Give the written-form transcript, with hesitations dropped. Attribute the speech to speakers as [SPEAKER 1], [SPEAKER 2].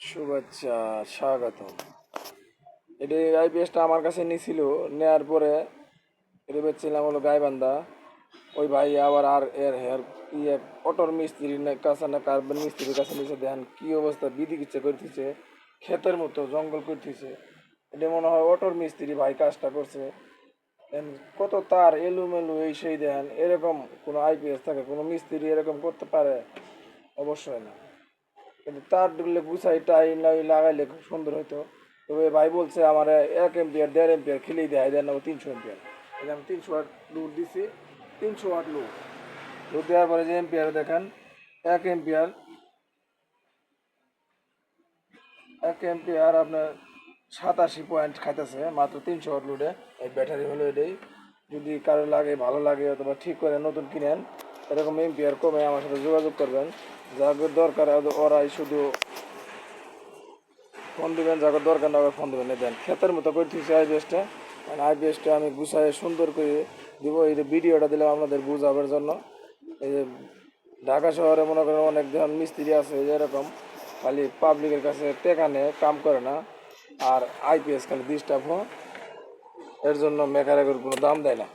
[SPEAKER 1] শুভেচ্ছা, স্বাগতম। এটি আইপিএসটা আমার কাছে নিছিল, নেয়ার পরে এটা বেচছিলাম হলো গাইবান্ধা। ওই ভাই আবার আর এর হেয়ার ইয়ে অটোর মিস্ত্রির কাছে না কার্বন মিস্ত্রির কাছে নিচে দেখেন কি অবস্থা, বিধিকিচ্ছা করতেছে, ক্ষেতের মতো জঙ্গল করতেছে। এটা মনে হয় অটোর মিস্ত্রি ভাই কাজটা করছে। কত তার এলুমেলু এই সেই দেন, এরকম কোনো আইপিএস থাকে, কোনো মিস্ত্রি এরকম করতে পারে? অবশ্যই না। কিন্তু তার দিলে গুছাই টাই নাই লাগাইলে খুব সুন্দর হতো। তবে ভাই বলছে আমার 1 এম্পিয়ার 1.5 এম্পিয়ার খেলেই দেয়, দেয় না 300 এম্পিয়ার। এই যে আমি 300 ওয়াট লোড দিছি, 300 ওয়াট লোড দেওয়ার পরে যে এম্পিয়ার দেখেন, 1 এম্পিয়ার 1 এম্পিয়ার আপনার 87 পয়েন্ট খাইতেছে মাত্র 300 ওয়াট লোডে। এই ব্যাটারি হলো এটাই। যদি কারো লাগে, ভালো লাগে, অথবা ঠিক করে নতুন কিনেন, এরকম এম্পিয়ার কমে আমার সাথে যোগাযোগ করবেন। যাদের দরকার ওরাই শুধু ফোন দেবেন, যাকে দরকার না ফোন দেবেন। দেন ক্ষেতের মতো করে দিচ্ছি আইপিএসটা। আইপিএসটা আমি গুছাই সুন্দর করে দিব। এই যে ভিডিওটা দিলাম আপনাদের বুঝাবার জন্য। এই যে ঢাকা শহরে মনে করেন অনেক ধরনের মিস্ত্রি আছে যেরকম খালি পাবলিকের কাছে টেকা নেয়, কাম করে না। আর আইপিএস খালি ডিস্টার্ব হয়, এর জন্য মেকারের কোনো দাম দেয় না।